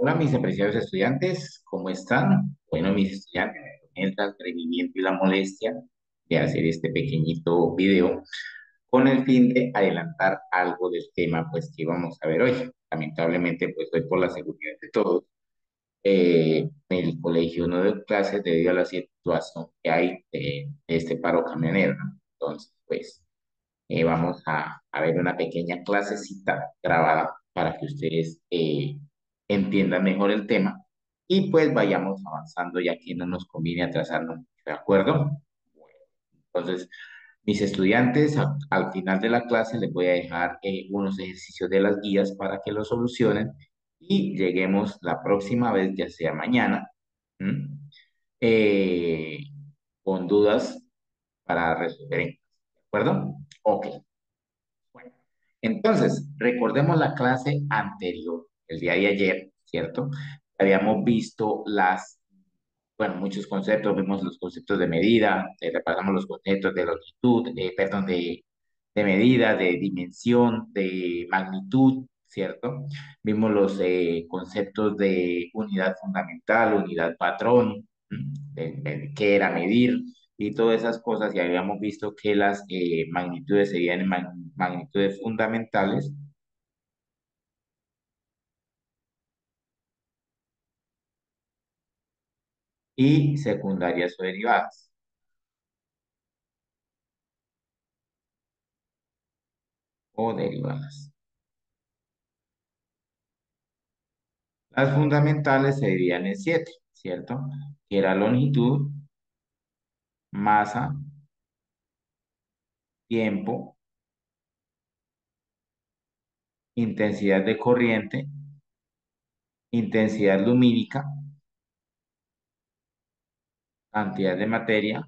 Hola, mis apreciados estudiantes, ¿cómo están? Bueno, mis estudiantes, el atrevimiento y la molestia de hacer este pequeñito video con el fin de adelantar algo del tema pues que vamos a ver hoy. Lamentablemente, pues hoy por la seguridad de todos, el colegio no dio clases debido a la situación que hay de este paro camionero, ¿no? Entonces, pues vamos a ver una pequeña clasecita grabada para que ustedes entiendan mejor el tema y pues vayamos avanzando ya que no nos conviene atrasarnos mucho, ¿de acuerdo? Bueno, entonces, mis estudiantes, al final de la clase les voy a dejar unos ejercicios de las guías para que lo solucionen y lleguemos la próxima vez, ya sea mañana, ¿m? Eh, con dudas para resolver en casa, ¿de acuerdo? Ok. Bueno, entonces, recordemos la clase anterior, el día de ayer, ¿cierto? Habíamos visto bueno, muchos conceptos, vimos los conceptos de medida, repasamos los conceptos de longitud, perdón, de medida, de dimensión, de magnitud, ¿cierto? Vimos los conceptos de unidad fundamental, unidad patrón, de qué era medir y todas esas cosas, y habíamos visto que las magnitudes serían magnitudes fundamentales y secundarias o derivadas. Las fundamentales se dividían en siete, ¿cierto? Que era longitud, masa, tiempo, intensidad de corriente, intensidad lumínica, cantidad de materia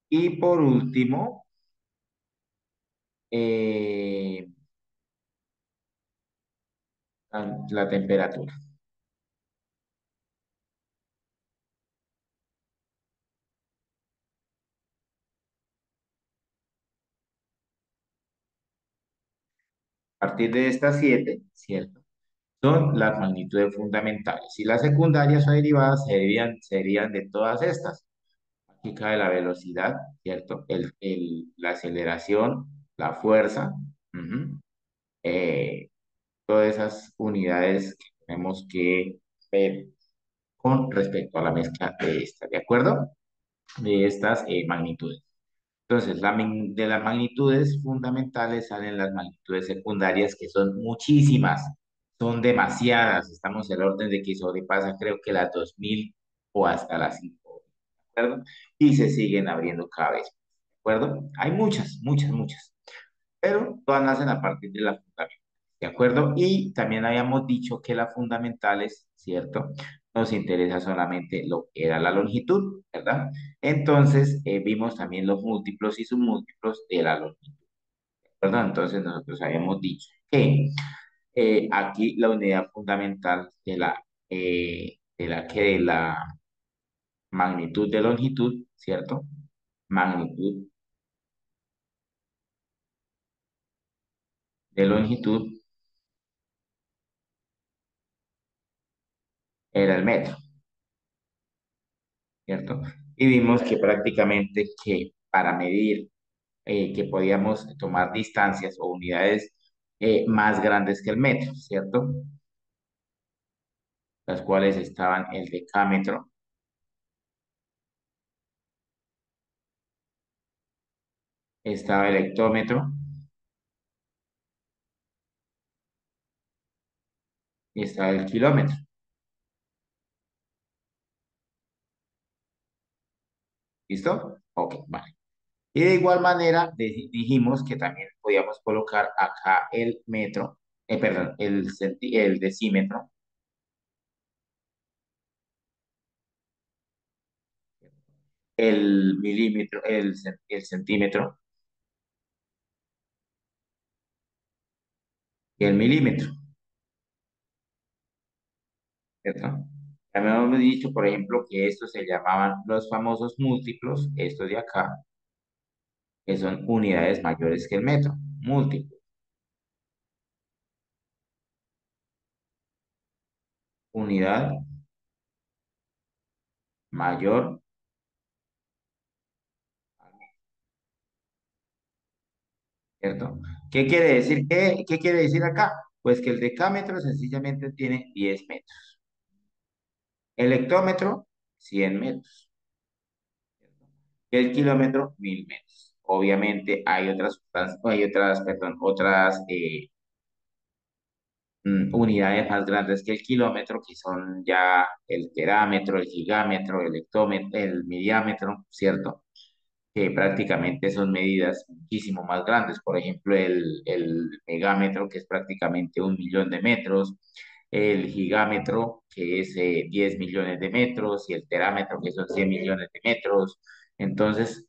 y por último, eh, la temperatura. A partir de estas siete, ¿cierto? Son las magnitudes fundamentales y las secundarias o derivadas serían de todas estas. Aquí cae la velocidad, ¿cierto? La aceleración, la fuerza, ujú, eh, todas esas unidades que tenemos que ver con respecto a la mezcla de estas, ¿de acuerdo? De estas magnitudes. Entonces, de las magnitudes fundamentales salen las magnitudes secundarias, que son muchísimas, son demasiadas. Estamos en el orden de que sobrepasa, creo que las 2000 o hasta las 5000, ¿de acuerdo? Y se siguen abriendo cada vez más, ¿de acuerdo? Hay muchas, muchas, muchas, pero todas nacen a partir de las fundamentales, ¿de acuerdo? Y también habíamos dicho que las fundamentales, ¿cierto? Nos interesa solamente lo que era la longitud, ¿verdad? Entonces, vimos también los múltiplos y submúltiplos de la longitud, ¿verdad? Entonces, nosotros habíamos dicho que aquí la unidad fundamental de la magnitud de longitud, ¿cierto? Magnitud de longitud era el metro, ¿cierto? Y vimos que prácticamente que para medir que podíamos tomar distancias o unidades más grandes que el metro, ¿cierto? Las cuales estaban el decámetro, estaba el hectómetro y estaba el kilómetro. ¿Listo? Ok, vale. Y de igual manera dijimos que también podíamos colocar acá el metro, perdón, el decímetro, el milímetro, el centímetro y el milímetro, ¿cierto? También hemos dicho, por ejemplo, que estos se llamaban los famosos múltiplos, estos de acá, que son unidades mayores que el metro. Múltiplo, unidad mayor al metro, ¿cierto? ¿Qué quiere decir? ¿Qué quiere decir acá? Pues que el decámetro sencillamente tiene 10 metros. El hectómetro, 100 metros. Y el kilómetro, 1000 metros. Obviamente perdón, otras unidades más grandes que el kilómetro, que son ya el terámetro, el gigámetro, el hectómetro, el miliámetro, ¿cierto? Que prácticamente son medidas muchísimo más grandes. Por ejemplo, el megámetro, que es prácticamente 1 millón de metros, el gigámetro, que es 10 millones de metros, y el terámetro, que son 100 millones de metros. Entonces,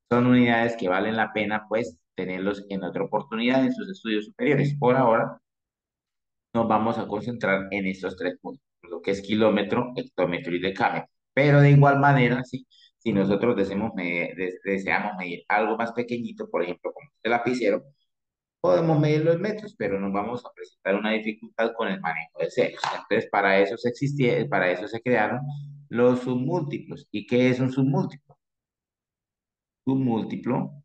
son unidades que valen la pena, pues, tenerlos en otra oportunidad en sus estudios superiores. Por ahora, nos vamos a concentrar en estos tres puntos, lo que es kilómetro, hectómetro y decámetro. Pero de igual manera, ¿sí? Si nosotros deseamos medir algo más pequeñito, por ejemplo, como este lapicero, podemos medirlo en metros, pero nos vamos a presentar una dificultad con el manejo de ceros. Entonces, para eso se crearon los submúltiplos. ¿Y qué es un submúltiplo? Submúltiplo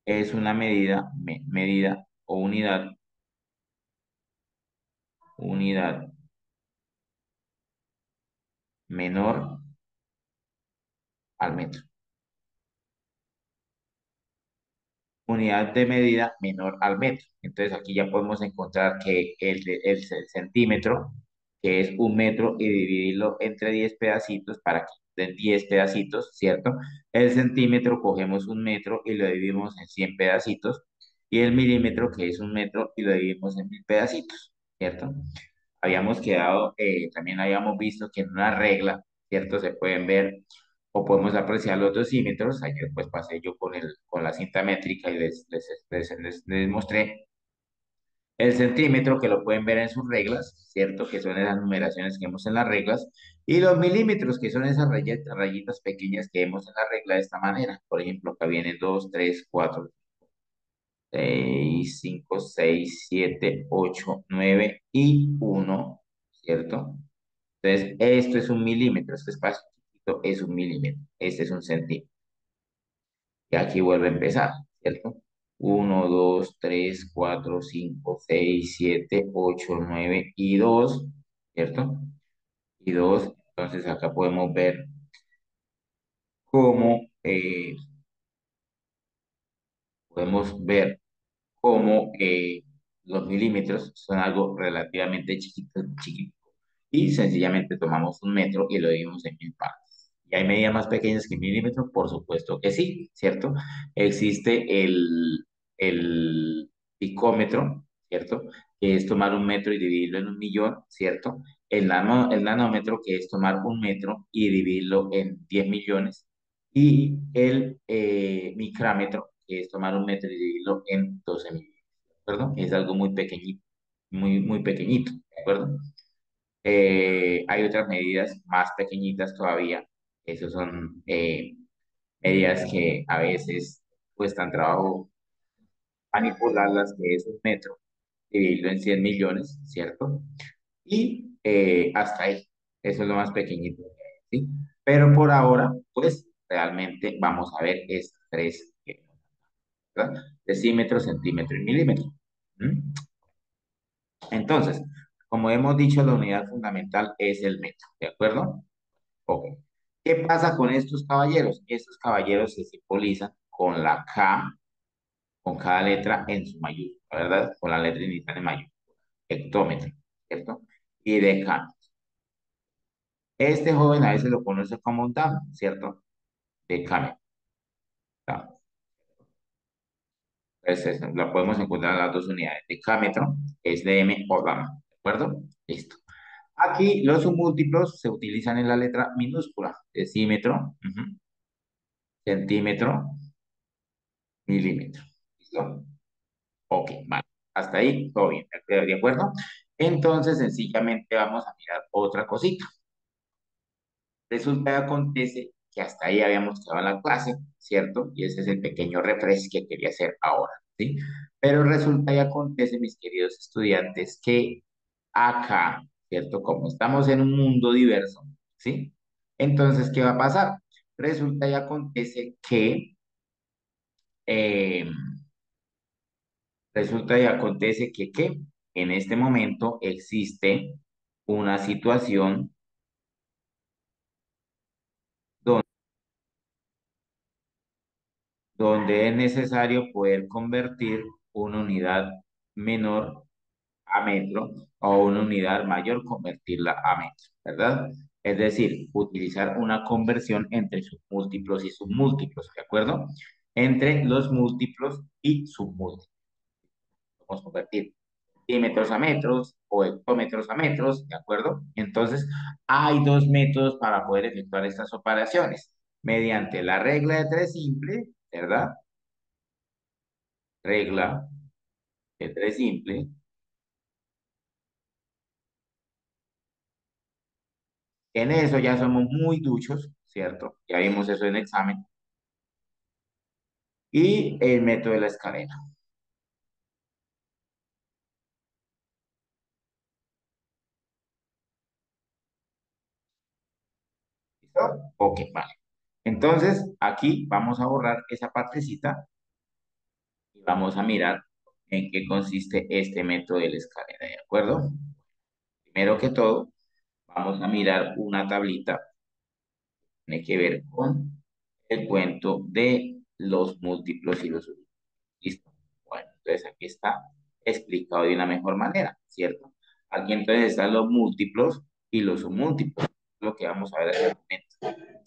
es una medida o unidad menor al metro. Unidad de medida menor al metro. Entonces aquí ya podemos encontrar que el centímetro, que es 1 metro, y dividirlo entre 10 pedacitos para que den 10 pedacitos, ¿cierto? El centímetro cogemos 1 metro y lo dividimos en 100 pedacitos, y el milímetro, que es 1 metro, y lo dividimos en 1000 pedacitos, ¿cierto? También habíamos visto que en una regla, ¿cierto? Se pueden ver o podemos apreciar los dosímetros. Ayer pues pasé yo con la cinta métrica y les mostré el centímetro, que lo pueden ver en sus reglas, ¿cierto? Que son esas numeraciones que vemos en las reglas, y los milímetros, que son esas rayitas pequeñas que vemos en la regla de esta manera. Por ejemplo, acá vienen 2, 3, 4, 6, 5, 6, 7, 8, 9 y 1, ¿cierto? Entonces, esto es 1 milímetro, este espacio chiquito es 1 milímetro, este es 1 centímetro. Y aquí vuelve a empezar, ¿cierto? 1, 2, 3, 4, 5, 6, 7, 8, 9 y 2, ¿cierto? Y 2, entonces acá cómo, eh, podemos ver cómo los milímetros son algo relativamente chiquito, chiquito. Y sencillamente tomamos 1 metro y lo dividimos en 1000 partes. ¿Y hay medidas más pequeñas que milímetros? Por supuesto que sí, ¿cierto? Existe el picómetro, ¿cierto? Que es tomar 1 metro y dividirlo en 1 millón, ¿cierto? El nanómetro, que es tomar 1 metro y dividirlo en 10 millones. Y el micrámetro, que es tomar 1 metro y dividirlo en 12 millones, ¿de acuerdo? Es algo muy pequeñito, muy pequeñito, ¿de acuerdo? Hay otras medidas más pequeñitas todavía. Esas son medidas que a veces cuestan trabajo manipularlas, que es 1 metro, dividirlo en 100 millones, ¿cierto? Y hasta ahí. Eso es lo más pequeñito que hay, ¿sí? Pero por ahora, pues realmente vamos a ver estas tres, ¿verdad? Decímetro, centímetro y milímetro. ¿Mm? Entonces, como hemos dicho, la unidad fundamental es el metro, ¿de acuerdo? Ok. ¿Qué pasa con estos caballeros? Estos caballeros se simbolizan con la K, con cada letra en su mayúscula, ¿verdad? Con la letra inicial en mayúscula. Hectómetro, ¿cierto? Y decámetro. Este joven a veces lo conoce como un dam, ¿cierto? Decámetro. Dam. Entonces, la podemos encontrar en las dos unidades. Decámetro es dm o dam, ¿de acuerdo? Listo. Aquí los submúltiplos se utilizan en la letra minúscula. Decímetro, centímetro, milímetro. ¿Listo? Ok, vale. Hasta ahí, todo bien. ¿De acuerdo? Entonces, sencillamente vamos a mirar otra cosita. Resulta que acontece que hasta ahí habíamos quedado en la clase, ¿cierto? Y ese es el pequeño refresh que quería hacer ahora, ¿sí? Pero resulta y acontece, mis queridos estudiantes, que acá, ¿cierto? Como estamos en un mundo diverso, ¿sí? Entonces, ¿qué va a pasar? Resulta y acontece que, eh, resulta y acontece que en este momento existe una situación donde es necesario poder convertir una unidad menor a metro o una unidad mayor convertirla a metro, ¿verdad? Es decir, utilizar una conversión entre submúltiplos y submúltiplos, ¿de acuerdo? Entre los múltiplos y submúltiplos. Vamos a convertir centímetros a metros o hectómetros a metros, ¿de acuerdo? Entonces, hay dos métodos para poder efectuar estas operaciones. Mediante la regla de tres simple, ¿verdad? Regla de tres simple. En eso ya somos muy duchos, ¿cierto? Ya vimos eso en examen. Y el método de la escalera. ¿Listo? Ok, vale. Entonces, aquí vamos a borrar esa partecita y vamos a mirar en qué consiste este método de la escalera, ¿de acuerdo? Primero que todo, vamos a mirar una tablita que tiene que ver con el cuento de los múltiplos y los últimos. Listo. Bueno, entonces aquí está explicado de una mejor manera, ¿cierto? Aquí entonces están los múltiplos y los submúltiplos, lo que vamos a ver en el momento.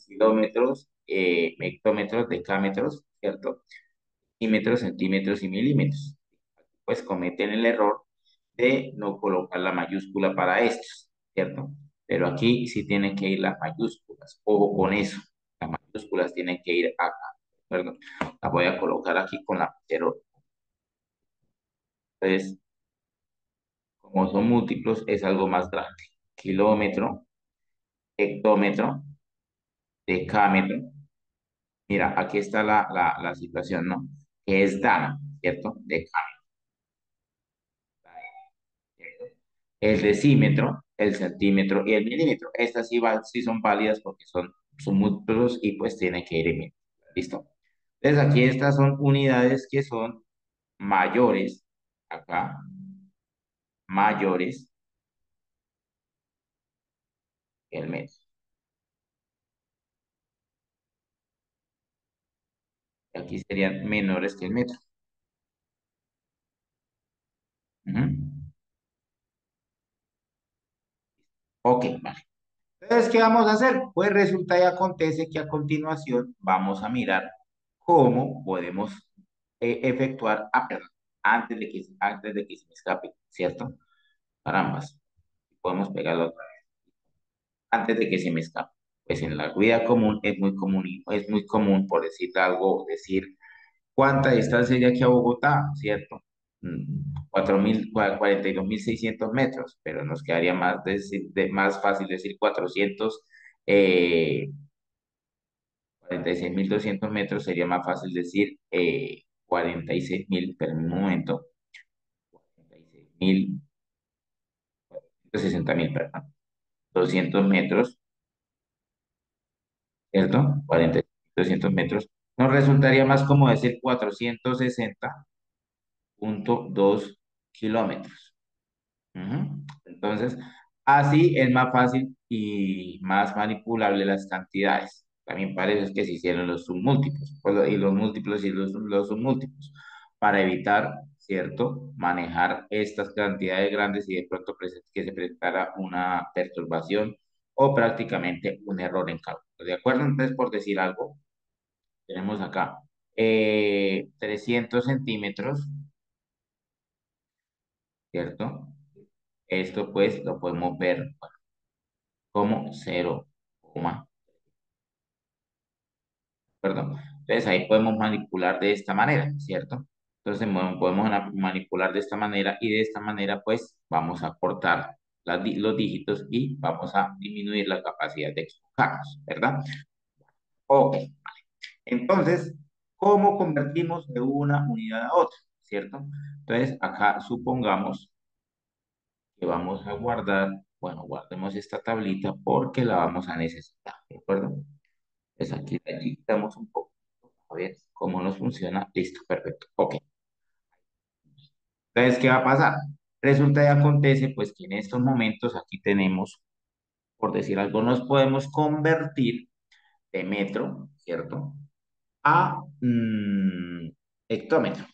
Kilómetros, hectómetros, decámetros, ¿cierto? Y metros, centímetros y milímetros. Pues cometen el error de no colocar la mayúscula para estos, ¿cierto? Pero aquí sí tienen que ir las mayúsculas. Ojo con eso. Las mayúsculas tienen que ir acá, ¿cierto? La voy a colocar aquí con la cero. Entonces, como son múltiplos, es algo más grande. Kilómetro, hectómetro, decámetro. Mira, aquí está la situación, ¿no? Que es dama, ¿cierto? Decámetro. El decímetro, el centímetro y el milímetro. Estas sí, sí son válidas porque son múltiplos y pues tienen que ir en milímetros. ¿Listo? Entonces aquí estas son unidades que son mayores, acá, mayores que el metro. Aquí serían menores que el metro. Ujú. Ok, vale. Entonces, ¿qué vamos a hacer? Pues resulta y acontece que a continuación vamos a mirar cómo podemos efectuar, perdón, antes de que se me escape, ¿cierto? Carambas, podemos pegarlo otra vez, antes de que se me escape. Pues en la vida común es muy común, por decir algo, decir cuánta distancia hay de aquí a Bogotá, ¿cierto? 42.600 metros, pero nos quedaría más fácil decir 46.200 metros, sería más fácil decir 46.000, pero en un momento, 60.000, perdón, 200 metros, ¿cierto? 46.200 metros, nos resultaría más como decir 460,2 kilómetros. Ujú. Entonces, así es más fácil y más manipulable las cantidades. También para eso es que se hicieron los submúltiplos, pues, y los múltiplos y los submúltiplos, para evitar, ¿cierto?, manejar estas cantidades grandes y de pronto que se presentara una perturbación o prácticamente un error en cálculo. ¿De acuerdo? Entonces, por decir algo, tenemos acá 300 centímetros, ¿cierto? Esto pues lo podemos ver como 0, perdón. Entonces ahí podemos manipular de esta manera, ¿cierto? Entonces podemos manipular de esta manera y de esta manera pues vamos a cortar los dígitos y vamos a disminuir la capacidad de equivocarnos, ¿verdad? Ok, entonces, ¿cómo convertimos de una unidad a otra? ¿Cierto? Entonces, acá supongamos que vamos a guardar, bueno, guardemos esta tablita porque la vamos a necesitar, ¿de acuerdo? Pues aquí la quitamos un poco, a ver cómo nos funciona. Listo, perfecto. Ok. Entonces, ¿qué va a pasar? Resulta y acontece, pues, que en estos momentos aquí tenemos, por decir algo, nos podemos convertir de metro, ¿cierto? A hectómetro,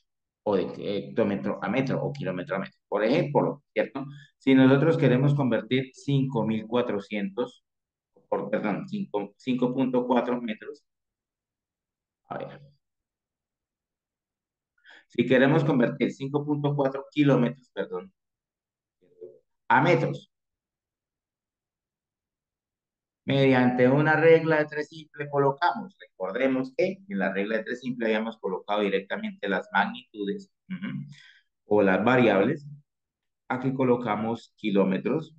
o de hectómetro a metro, o kilómetro a metro. Por ejemplo, ¿cierto? Si nosotros queremos convertir 5.400 perdón, 5.4 metros, a ver, si queremos convertir 5.4 kilómetros, perdón, a metros, mediante una regla de tres simple colocamos, recordemos que en la regla de tres simple habíamos colocado directamente las magnitudes o las variables. Aquí colocamos kilómetros.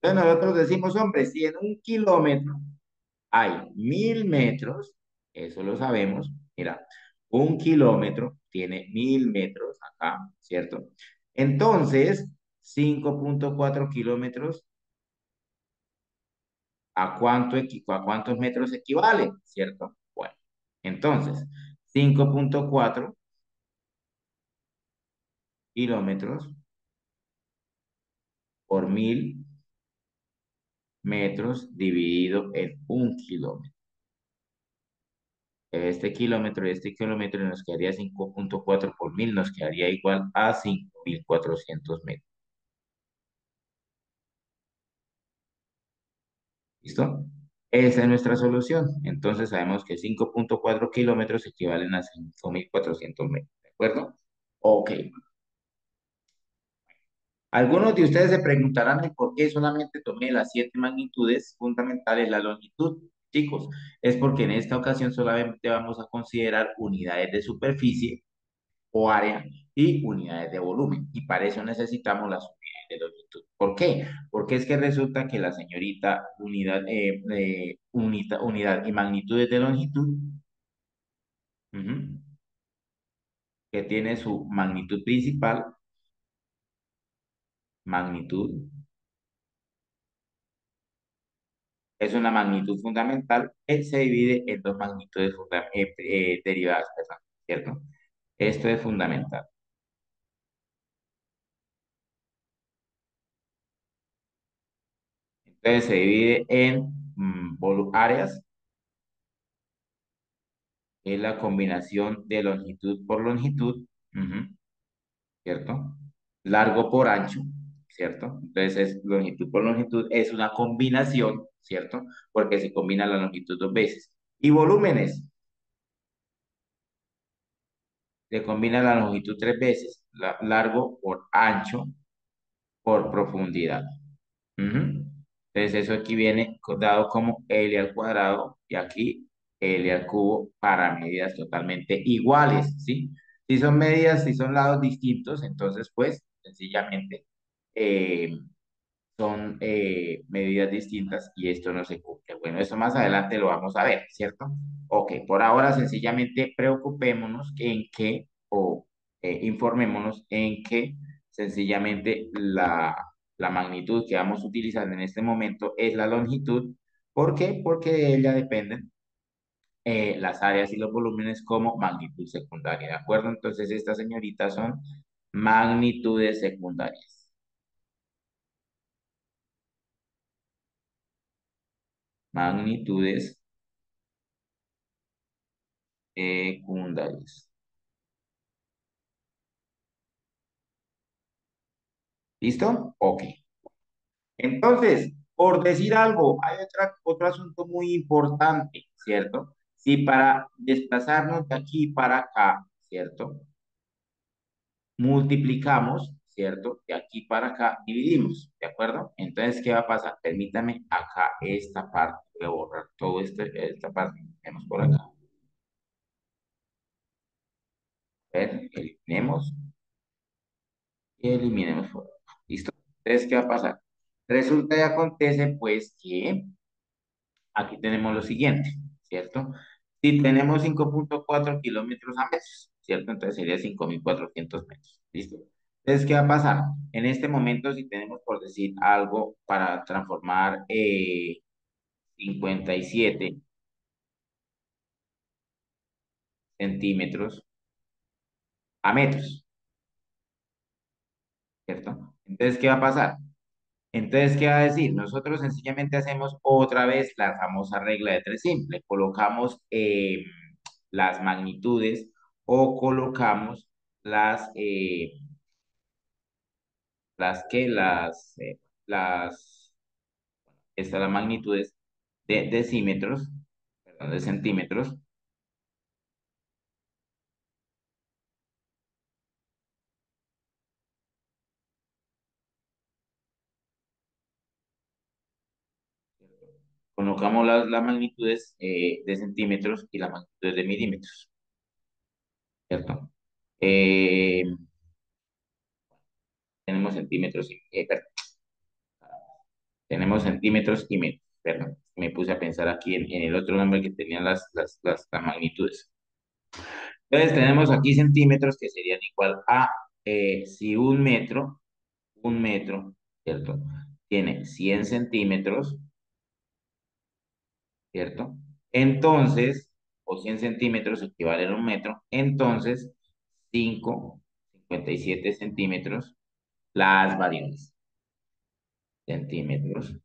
Entonces nosotros decimos, hombre, si en un kilómetro hay 1.000 metros, eso lo sabemos. Mira, un kilómetro tiene 1.000 metros acá, ¿cierto? Entonces, 5.4 kilómetros, ¿a cuántos metros equivale? ¿Cierto? Bueno, entonces, 5.4 kilómetros por 1.000 metros dividido en un kilómetro. Este kilómetro y este kilómetro nos quedaría 5.4 por 1.000, nos quedaría igual a 5.400 metros. ¿Listo? Esa es nuestra solución. Entonces sabemos que 5.4 kilómetros equivalen a 5.400 metros. ¿De acuerdo? Ok. Algunos de ustedes se preguntarán el por qué solamente tomé las siete magnitudes fundamentales, la longitud. Chicos, es porque en esta ocasión solamente vamos a considerar unidades de superficie o área y unidades de volumen. Y para eso necesitamos las unidades de longitud. ¿Por qué? Porque es que resulta que la señorita unidad y magnitudes de longitud, ujú, que tiene su magnitud principal, magnitud, es una magnitud fundamental, se divide en dos magnitudes derivadas, perdón, ¿cierto? Esto es fundamental. Entonces se divide en áreas, es la combinación de longitud por longitud, ujú, ¿cierto? Largo por ancho, ¿cierto? Entonces es longitud por longitud, es una combinación, ¿cierto? Porque se combina la longitud dos veces. Y volúmenes, se combina la longitud tres veces, largo por ancho por profundidad. Ujú. Entonces eso aquí viene dado como L al cuadrado y aquí L al cubo para medidas totalmente iguales, ¿sí? Si son medidas, si son lados distintos, entonces pues sencillamente eh, son medidas distintas y esto no se cumple. Bueno, eso más adelante lo vamos a ver, ¿cierto? Ok, por ahora sencillamente preocupémonos en que, o informémonos en que sencillamente la magnitud que vamos a utilizar en este momento es la longitud. ¿Por qué? Porque de ella dependen las áreas y los volúmenes como magnitud secundaria, ¿de acuerdo? Entonces estas señoritas son magnitudes secundarias. Magnitudes secundarias. ¿Listo? Ok. Entonces, por decir algo, hay otro asunto muy importante, ¿cierto? Si para desplazarnos de aquí para acá, ¿cierto? Multiplicamos, ¿cierto? De aquí para acá dividimos, ¿de acuerdo? Entonces, ¿qué va a pasar? Permítame acá esta parte, voy a borrar todo esta parte que tenemos por acá. A ver, eliminemos y eliminemos por acá. ¿Listo? Entonces, ¿qué va a pasar? Resulta y acontece, pues, que aquí tenemos lo siguiente, ¿cierto? Si tenemos 5,4 kilómetros a metros, ¿cierto? Entonces sería 5.400 metros, ¿listo? Entonces, ¿qué va a pasar? En este momento, si tenemos, por decir algo, para transformar 57 centímetros a metros, ¿cierto? Entonces, ¿qué va a pasar? Entonces, ¿qué va a decir? Nosotros sencillamente hacemos otra vez la famosa regla de tres simple. Colocamos las magnitudes o colocamos las, estas las magnitudes de decímetros, perdón, de centímetros, colocamos las magnitudes de centímetros y las magnitudes de milímetros, ¿cierto? Eh, tenemos centímetros perdón, tenemos centímetros y metros, perdón, me puse a pensar aquí en el otro nombre que tenían las magnitudes. Entonces tenemos aquí centímetros que serían igual a, si un metro, ¿cierto? Tiene 100 centímetros, ¿cierto? Entonces, o 100 centímetros equivalen a un metro, entonces 57 centímetros, las variables, centímetros,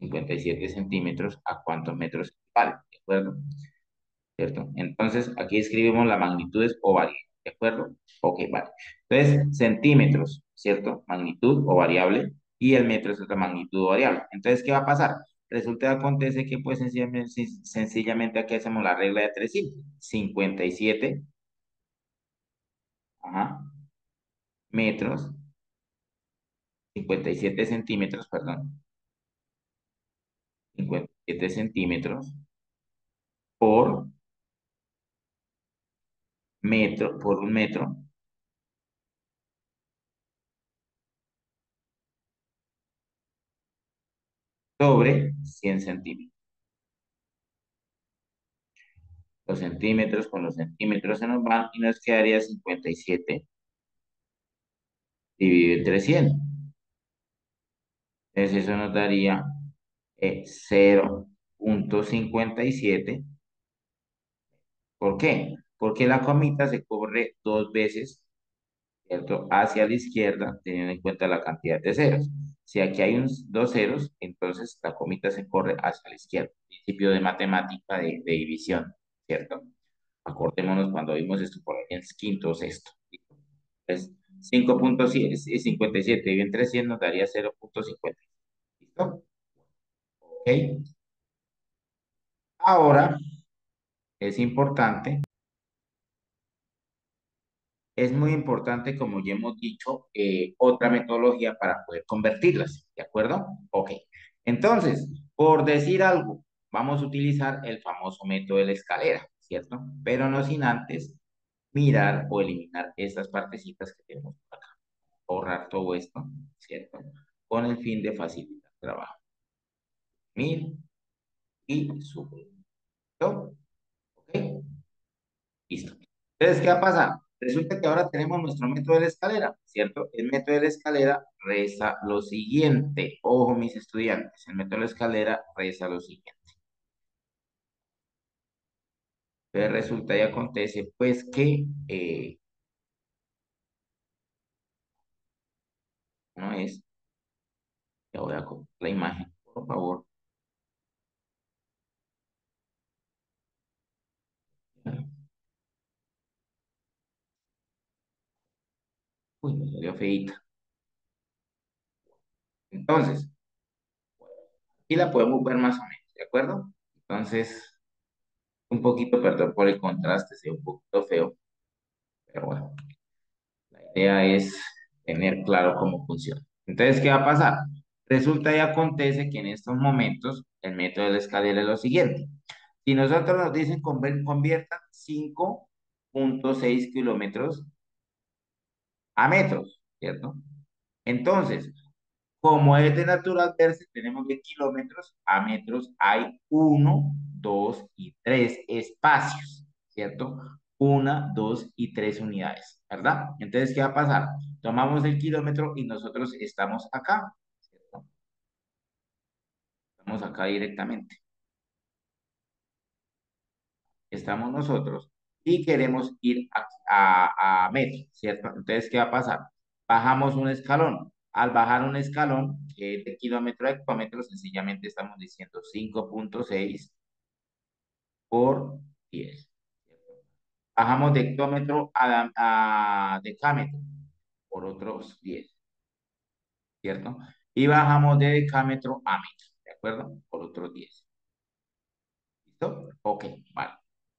57 centímetros, ¿a cuántos metros equivalen? ¿De acuerdo? ¿Cierto? Entonces, aquí escribimos las magnitudes o variables, ¿de acuerdo? Ok, vale. Entonces, centímetros, ¿cierto? Magnitud o variable, y el metro es otra magnitud o variable. Entonces, ¿qué va a pasar? Resulta que acontece que, pues, sencillamente aquí hacemos la regla de tres simple. 57, ajá, metros, 57 centímetros, perdón, 57 centímetros por metro, por un metro, sobre 100 centímetros. Los centímetros con los centímetros se nos van y nos quedaría 57 dividido entre 100. Entonces eso nos daría 0,57. ¿Por qué? Porque la comita se corre dos veces, ¿cierto? Hacia la izquierda, teniendo en cuenta la cantidad de ceros. Si aquí hay dos ceros, entonces la comita se corre hacia la izquierda. Principio de matemática de división, ¿cierto? Acordémonos cuando vimos esto por ahí en quinto o sexto. Entonces, 5,57 y entre 100 nos daría 0,50. ¿Listo? Ok. Ahora es importante, es muy importante, como ya hemos dicho, otra metodología para poder convertirlas. ¿De acuerdo? Ok. Entonces, por decir algo, vamos a utilizar el famoso método de la escalera, ¿cierto? Pero no sin antes mirar o eliminar estas partecitas que tenemos por acá. Borrar todo esto, ¿cierto? Con el fin de facilitar el trabajo. Mil y sube. ¿Listo? ¿Ok? Listo. Entonces, ¿qué va a pasar? Resulta que ahora tenemos nuestro método de la escalera, ¿cierto? El método de la escalera reza lo siguiente. Ojo, mis estudiantes, el método de la escalera reza lo siguiente. Entonces, resulta y acontece, pues, que no es, ya voy a copiar la imagen, por favor. Uy, me salió feita. Entonces, aquí la podemos ver más o menos, ¿de acuerdo? Entonces, un poquito, perdón por el contraste, se ve un poquito feo, pero bueno, la idea es tener claro cómo funciona. Entonces, ¿qué va a pasar? Resulta y acontece que en estos momentos el método de la escalera es lo siguiente. Si nosotros nos dicen conviertan 5,6 kilómetros a metros, ¿cierto? Entonces, Como es de natural verse, tenemos de kilómetros a metros, hay uno, dos y tres espacios, ¿cierto? Una, dos y tres unidades, ¿verdad? Entonces, ¿qué va a pasar? Tomamos el kilómetro y nosotros estamos acá, ¿cierto? Estamos acá directamente. Estamos nosotros y queremos ir a metro, ¿cierto? Entonces, ¿qué va a pasar? Bajamos un escalón. Al bajar un escalón, que es de kilómetro a hectómetro, sencillamente estamos diciendo 5,6 por 10. Bajamos de hectómetro a decámetro por otros 10, ¿cierto? Y bajamos de decámetro a metro, ¿de acuerdo? Por otros 10. ¿Listo? Ok, vale.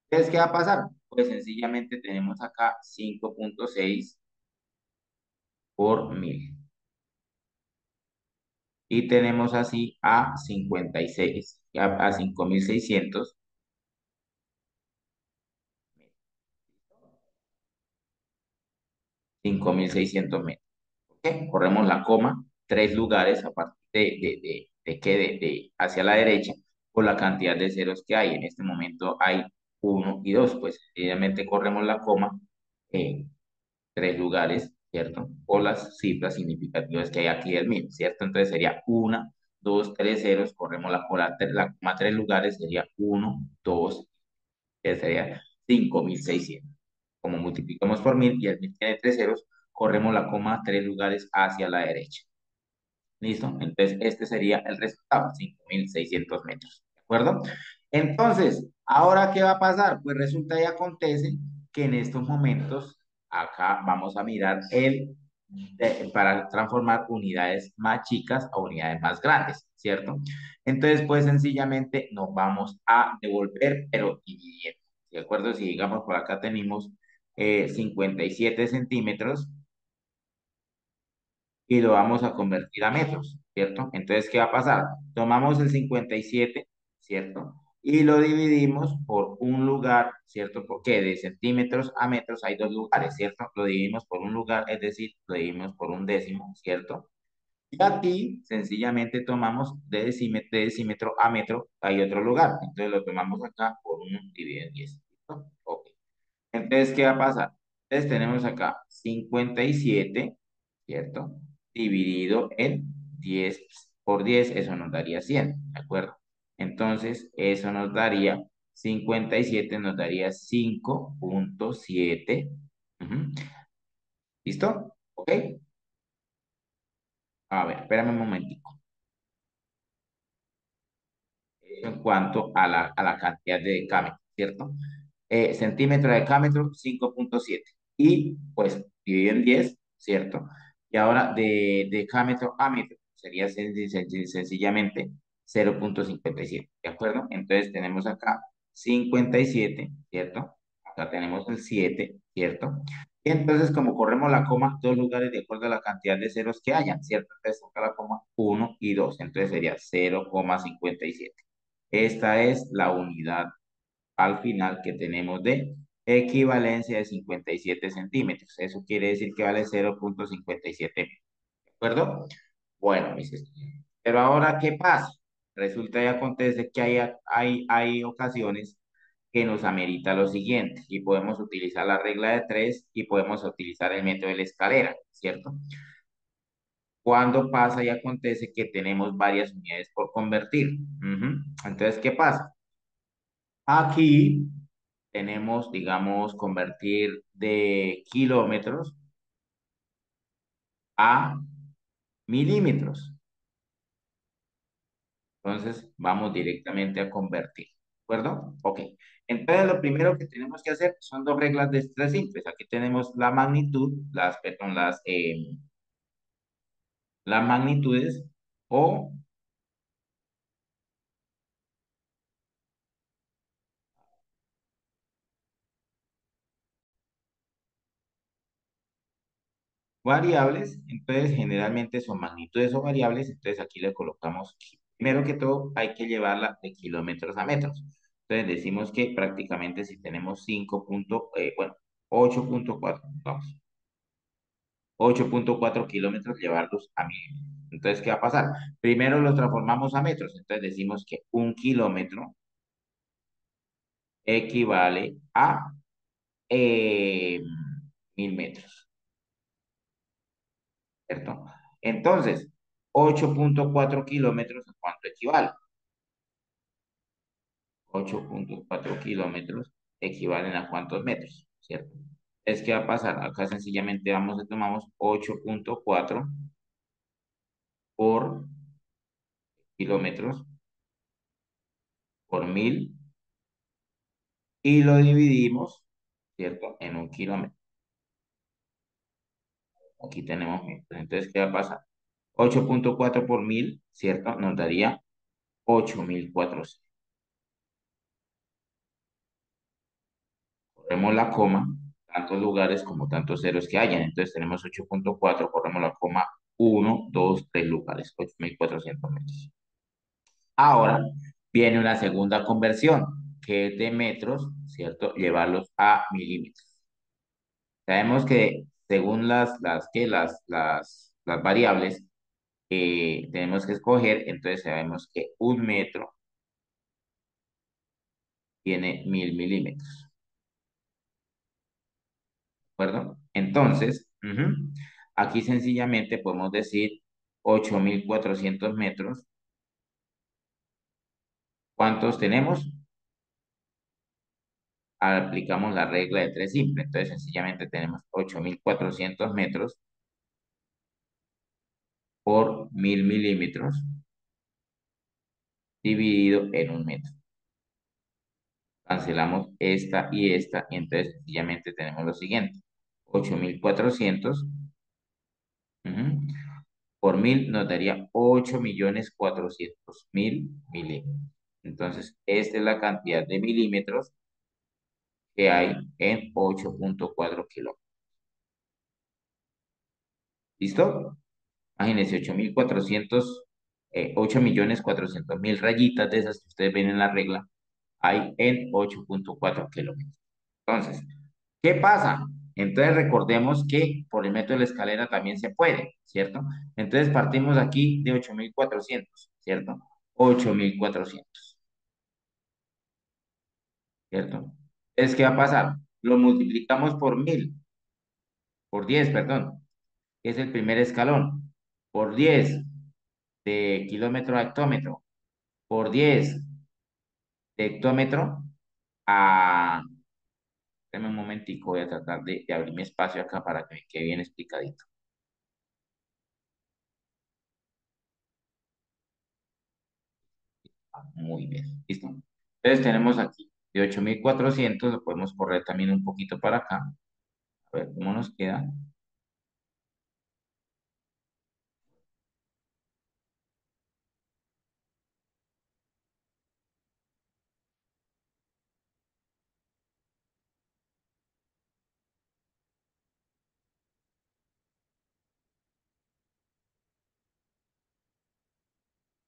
Entonces, ¿qué va a pasar? Pues sencillamente tenemos acá 5,6 por 1000. Y tenemos así a 56, a 5600 metros. ¿Ok? Corremos la coma, tres lugares aparte hacia la derecha, por la cantidad de ceros que hay. En este momento hay uno y dos, pues sencillamente corremos la coma, eh, tres lugares, ¿cierto? O las cifras significativas que hay aquí del mismo, ¿cierto? Entonces sería una, dos, tres ceros, corremos la coma tres lugares, sería uno, dos, que sería 5600. Como multiplicamos por 1000 y el 1000 tiene tres ceros, corremos la coma tres lugares hacia la derecha. ¿Listo? Entonces este sería el resultado, 5600 metros. ¿De acuerdo? Entonces, ¿ahora qué va a pasar? Pues resulta y acontece que en estos momentos, acá vamos a mirar para transformar unidades más chicas a unidades más grandes, ¿cierto? Entonces, pues sencillamente nos vamos a devolver, pero dividiendo. ¿De acuerdo? Si digamos por acá tenemos 57 centímetros y lo vamos a convertir a metros, ¿cierto? Entonces, ¿qué va a pasar? Tomamos el 57, ¿cierto? Y lo dividimos por un lugar, ¿cierto? Porque de centímetros a metros hay dos lugares, ¿cierto? Lo dividimos por un lugar, es decir, lo dividimos por un décimo, ¿cierto? Y aquí sencillamente tomamos de decímetro a metro, hay otro lugar. Entonces lo tomamos acá por 1 dividido en 10. ¿Listo? Ok. Entonces, ¿qué va a pasar? Entonces tenemos acá 57, ¿cierto? Dividido en 10 por 10, eso nos daría 100, ¿de acuerdo? Entonces, eso nos daría 57, nos daría 5,7. Ujú. ¿Listo? ¿Ok? A ver, espérame un momentico. En cuanto a la cantidad de decámetros, ¿cierto? Centímetro de decámetro, 5,7. Y pues dividido en 10, ¿cierto? Y ahora de decámetro a metro sería sencillamente 0,57, ¿de acuerdo? Entonces tenemos acá 57, ¿cierto? Acá tenemos el 7, ¿cierto? Y entonces como corremos la coma, dos lugares de acuerdo a la cantidad de ceros que hayan, ¿cierto? Entonces acá la coma uno y 2, entonces sería 0,57. Esta es la unidad al final que tenemos de equivalencia de 57 centímetros. Eso quiere decir que vale 0,57. ¿De acuerdo? Bueno, mis estudiantes. Pero ahora, ¿qué pasa? Resulta y acontece que hay ocasiones que nos amerita lo siguiente y podemos utilizar la regla de tres y podemos utilizar el método de la escalera, ¿cierto? Cuando pasa y acontece que tenemos varias unidades por convertir. Ujú. Entonces, ¿qué pasa? Aquí tenemos, digamos, convertir de kilómetros a milímetros. Entonces, vamos directamente a convertir. ¿De acuerdo? Ok. Entonces, lo primero que tenemos que hacer son dos reglas de tres simples. Aquí tenemos la magnitud, perdón, las magnitudes o variables. Entonces, generalmente son magnitudes o variables. Entonces, aquí le colocamos, primero que todo, hay que llevarla de kilómetros a metros. Entonces, decimos que prácticamente si tenemos 5 bueno, 8,4, vamos. 8.4 kilómetros, llevarlos a milímetros. Entonces, ¿qué va a pasar? Primero los transformamos a metros. Entonces decimos que 1 kilómetro equivale a 1000 metros, ¿cierto? Entonces, 8.4 kilómetros, ¿a cuánto equivale? 8.4 kilómetros equivalen a cuántos metros, ¿cierto? Es que va a pasar, acá sencillamente vamos, tomamos 8.4 por kilómetros por 1000 y lo dividimos, ¿cierto? En 1 kilómetro. Aquí tenemos metros. Entonces, ¿qué va a pasar? 8.4 por 1000, ¿cierto? Nos daría 8400. Corremos la coma, tantos lugares como tantos ceros que hayan. Entonces tenemos 8.4, corremos la coma, 1, 2, 3 lugares, 8400 metros. Ahora viene una segunda conversión, que es de metros, ¿cierto? Llevarlos a milímetros. Sabemos que según las variables tenemos que escoger, entonces sabemos que 1 metro tiene 1000 milímetros, ¿de acuerdo? Entonces, aquí sencillamente podemos decir 8400 metros. ¿Cuántos tenemos? Aplicamos la regla de tres simple, entonces sencillamente tenemos 8400 metros por 1000 milímetros dividido en 1 metro. Cancelamos esta y entonces sencillamente tenemos lo siguiente. 8400 ujú, por 1000 nos daría 8.400.000 milímetros. Entonces, esta es la cantidad de milímetros que hay en 8.4 kilómetros. ¿Listo? Imagínense, 8.400.000 rayitas de esas que ustedes ven en la regla hay en 8.4 kilómetros. Entonces, ¿qué pasa? Entonces recordemos que por el método de la escalera también se puede, ¿cierto? Entonces partimos aquí de 8.400, ¿cierto? 8.400, ¿cierto? Entonces, ¿qué va a pasar? Lo multiplicamos por 1000, por 10, perdón, que es el primer escalón, por 10 de kilómetro a hectómetro, por 10 de hectómetro a... Dame un momentico, voy a tratar de abrir mi espacio acá para que me quede bien explicadito. Muy bien, listo. Entonces tenemos aquí de 8400, lo podemos correr también un poquito para acá. A ver cómo nos queda.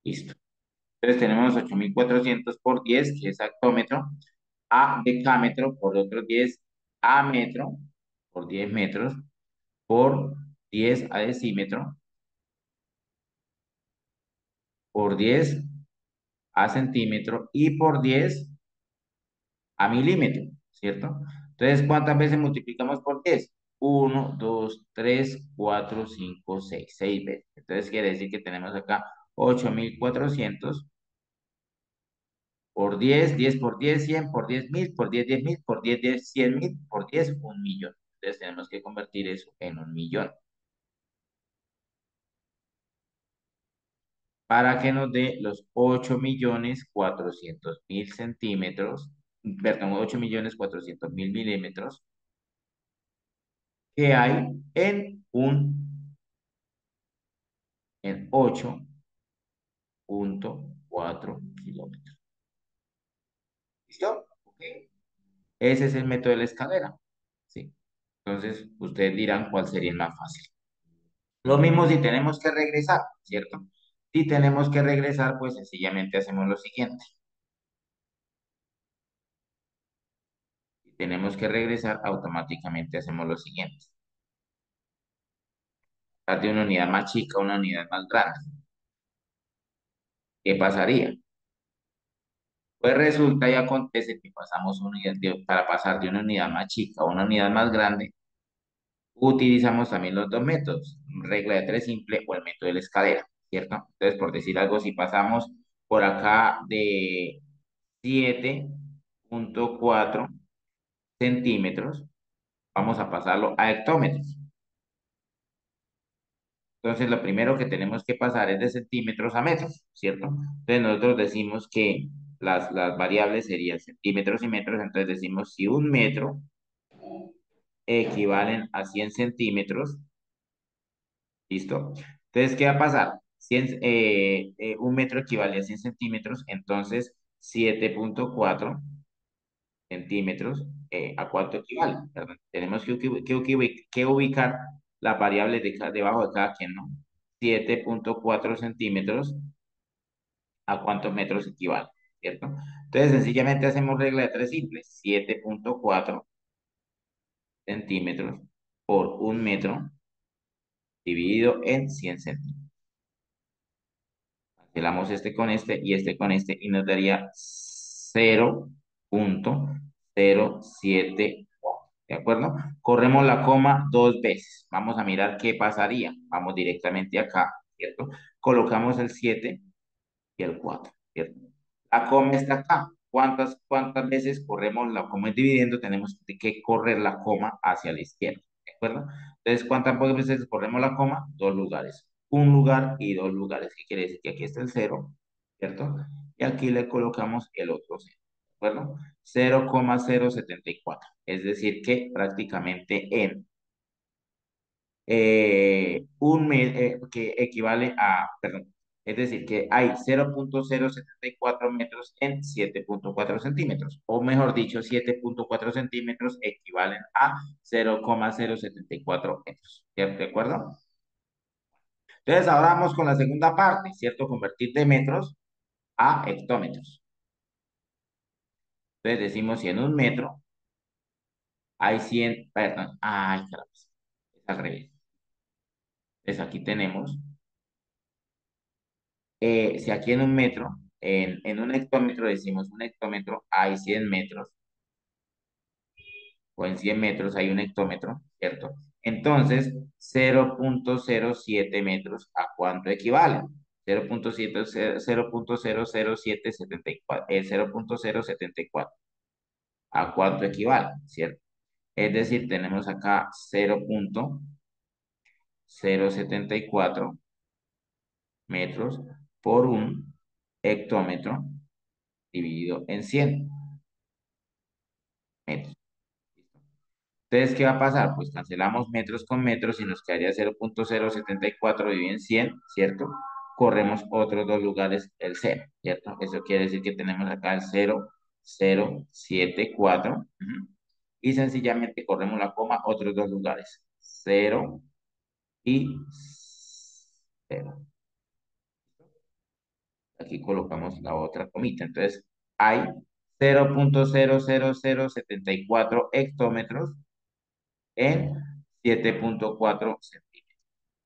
Listo. Entonces tenemos 8400 por 10, que es actómetro, a decámetro por otros 10, a metro por 10 metros, por 10 a decímetro, por 10 a centímetro y por 10 a milímetro, ¿cierto? Entonces, ¿cuántas veces multiplicamos por 10? 1, 2, 3, 4, 5, 6, 6 veces. Entonces, quiere decir que tenemos acá 8400 por 10, 10 por 10, 100 por 10.000, por 10, 10.000, por 10, 10, 100.000, por 10, 1 millón. Entonces, tenemos que convertir eso en 1 millón para que nos dé los 8.400.000 centímetros, perdón, 8.400.000 milímetros que hay en 8.4 kilómetros. ¿Listo? Ok. Ese es el método de la escalera. Sí. Entonces, ustedes dirán cuál sería el más fácil. Lo mismo si tenemos que regresar, ¿cierto? Si tenemos que regresar, pues sencillamente hacemos lo siguiente. Si tenemos que regresar, automáticamente hacemos lo siguiente. De una unidad más chica a una unidad más grande. ¿Qué pasaría? Pues resulta y acontece que pasamos para pasar de una unidad más chica a una unidad más grande, utilizamos también los dos métodos, regla de tres simple o el método de la escalera, ¿cierto? Entonces, por decir algo, si pasamos por acá de 7,4 centímetros, vamos a pasarlo a hectómetros. Entonces, lo primero que tenemos que pasar es de centímetros a metros, ¿cierto? Entonces, nosotros decimos que las variables serían centímetros y metros, entonces decimos si un metro equivalen a 100 centímetros, ¿listo? Entonces, ¿qué va a pasar? Un metro equivale a 100 centímetros, entonces 7,4 centímetros, ¿a cuánto equivale? Perdón, tenemos que ubicar la variable debajo de cada quien, ¿no? 7,4 centímetros, ¿a cuántos metros equivale? ¿Cierto? Entonces, sencillamente hacemos regla de tres simples. 7,4 centímetros por un metro dividido en 100 centímetros. Cancelamos este con este con este y nos daría 0,074. ¿De acuerdo? Corremos la coma dos veces. Vamos a mirar qué pasaría. Vamos directamente acá, ¿cierto? Colocamos el 7 y el 4, ¿cierto? La coma está acá. ¿Cuántas veces corremos la coma dividiendo? Tenemos que correr la coma hacia la izquierda, ¿de acuerdo? Entonces, ¿cuántas veces corremos la coma? Dos lugares. Un lugar y dos lugares. ¿Qué quiere decir? Que aquí está el cero, ¿cierto? Y aquí le colocamos el otro cero, ¿de acuerdo? 0,074. Es decir, que prácticamente en que equivale a, perdón, es decir, que hay 0,074 metros en 7,4 centímetros, o mejor dicho, 7,4 centímetros equivalen a 0,074 metros, ¿cierto? ¿De acuerdo? Entonces, ahora vamos con la segunda parte, ¿cierto? Convertir de metros a hectómetros. Entonces, decimos si en un metro hay 100, perdón, ay, caramba, es al revés. Entonces, aquí tenemos si aquí en un metro, en un hectómetro decimos un hectómetro hay 100 metros, o en 100 metros hay un hectómetro, ¿cierto? Entonces, 0,07 metros, ¿a cuánto equivale? 0,00774, 0,074, ¿a cuánto equivale? ¿Cierto? Es decir, tenemos acá 0,074 metros por un hectómetro dividido en 100 metros. Entonces, ¿qué va a pasar? Pues cancelamos metros con metros y nos quedaría 0,074 dividido en 100, ¿cierto? Corremos otros dos lugares el cero, ¿cierto? Eso quiere decir que tenemos acá el 0,074. Y sencillamente corremos la coma otros dos lugares, 0 y 0. Aquí colocamos la otra comita. Entonces, hay 0,00074 hectómetros en 7,4 centímetros,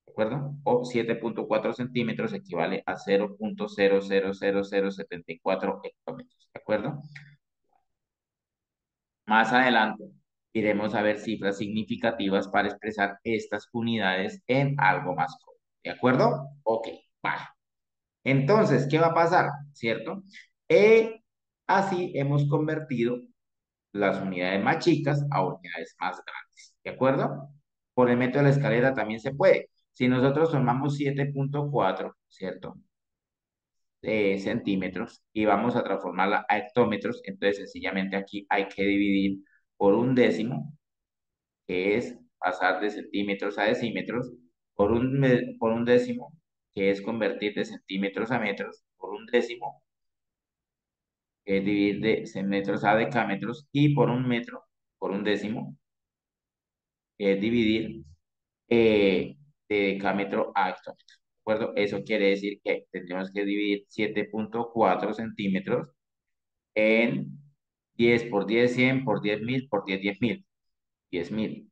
¿de acuerdo? O 7,4 centímetros equivale a 0,00074 hectómetros, ¿de acuerdo? Más adelante iremos a ver cifras significativas para expresar estas unidades en algo más corto, ¿de acuerdo? Ok, vale. Entonces, ¿qué va a pasar? ¿Cierto? Así hemos convertido las unidades más chicas a unidades más grandes, ¿de acuerdo? Por el método de la escalera también se puede. Si nosotros tomamos 7,4, ¿cierto? Centímetros y vamos a transformarla a hectómetros, entonces sencillamente aquí hay que dividir por un décimo, que es pasar de centímetros a decímetros, por un décimo, que es convertir de centímetros a metros, por un décimo, que es dividir de metros a decámetros, y por un metro, por un décimo, que es dividir de decámetro a hectómetro. ¿De acuerdo? Eso quiere decir que tendríamos que dividir 7,4 centímetros en 10 por 10 100 por 10.000 por 10 10.000. 10.000.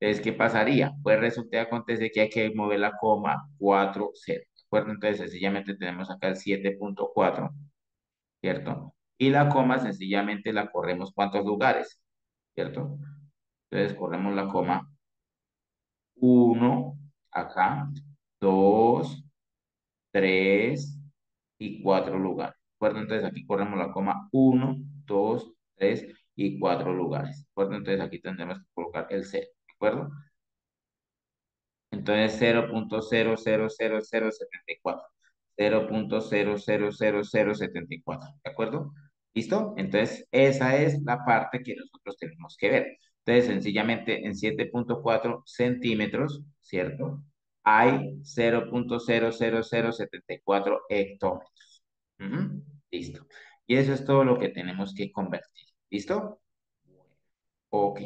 Entonces, ¿qué pasaría? Pues resulta y acontece que hay que mover la coma 4 0. ¿De acuerdo? Entonces, sencillamente tenemos acá el 7.4, ¿cierto? Y la coma sencillamente la corremos ¿cuántos lugares? ¿Cierto? Entonces, corremos la coma uno acá, 2 3 y 4 lugares. ¿De acuerdo? Entonces, aquí corremos la coma uno 2 3 y 4 lugares. ¿De acuerdo? Entonces, aquí tendremos que colocar el cero. ¿De acuerdo? Entonces 0.000074. 0.000074. ¿De acuerdo? ¿Listo? Entonces esa es la parte que nosotros tenemos que ver. Entonces sencillamente en 7.4 centímetros, ¿cierto? Hay 0.00074 hectómetros. Ujú. Listo. Y eso es todo lo que tenemos que convertir. ¿Listo? Ok.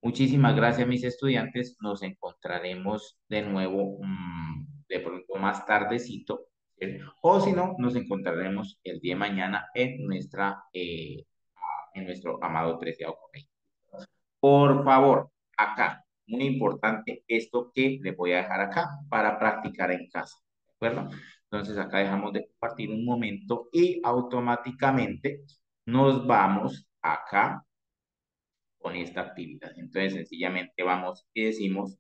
Muchísimas gracias, mis estudiantes. Nos encontraremos de nuevo de pronto más tardecito, ¿sí? O si no, nos encontraremos el día de mañana en nuestro amado Treceavo Colegio. Por favor, acá, muy importante esto que les voy a dejar acá para practicar en casa, ¿de acuerdo? Entonces acá dejamos de compartir un momento y automáticamente nos vamos acá con esta actividad. Entonces, sencillamente vamos y decimos,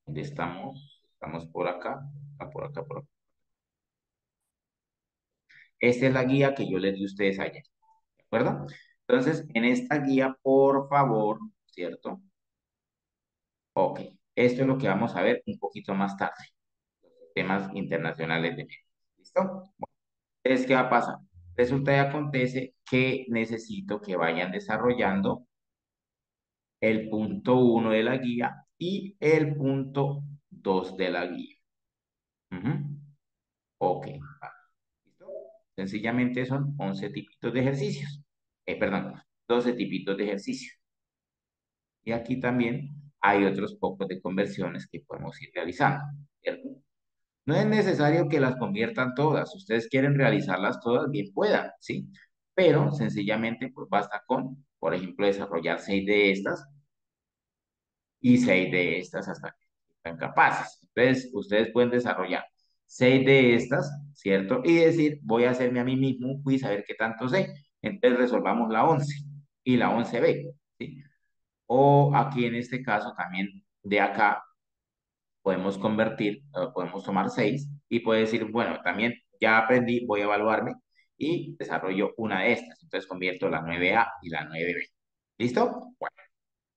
¿dónde estamos? Estamos por acá, por acá, por acá. Esta es la guía que yo les di a ustedes ayer, ¿de acuerdo? Entonces, en esta guía, por favor, ¿cierto? Ok, esto es lo que vamos a ver un poquito más tarde, los temas internacionales de México. ¿Listo? Bueno, entonces, ¿qué va a pasar? Resulta y acontece que necesito que vayan desarrollando el punto uno de la guía y el punto 2 de la guía. Ujú. Ok, va, ¿listo? Sencillamente son 11 tipitos de ejercicios. Perdón, 12 tipitos de ejercicios. Y aquí también hay otros pocos de conversiones que podemos ir realizando, ¿cierto? No es necesario que las conviertan todas. Si ustedes quieren realizarlas todas, bien puedan, ¿sí? Pero sencillamente, pues basta con, por ejemplo, desarrollar 6 de estas y 6 de estas hasta que sean capaces. Entonces, ustedes pueden desarrollar 6 de estas, ¿cierto? Y decir, voy a hacerme a mí mismo un quiz a ver qué tanto sé. Entonces, resolvamos la 11 y la 11B, ¿sí? O aquí en este caso también de acá podemos convertir, podemos tomar 6 y puede decir, bueno, también ya aprendí, voy a evaluarme y desarrollo una de estas. Entonces convierto la 9A y la 9B. ¿Listo?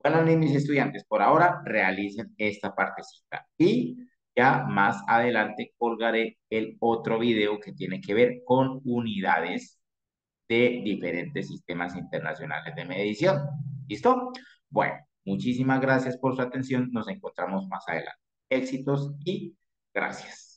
Bueno, mis estudiantes, por ahora realicen esta partecita y ya más adelante colgaré el otro video que tiene que ver con unidades de diferentes sistemas internacionales de medición. ¿Listo? Bueno, muchísimas gracias por su atención. Nos encontramos más adelante. Éxitos y gracias.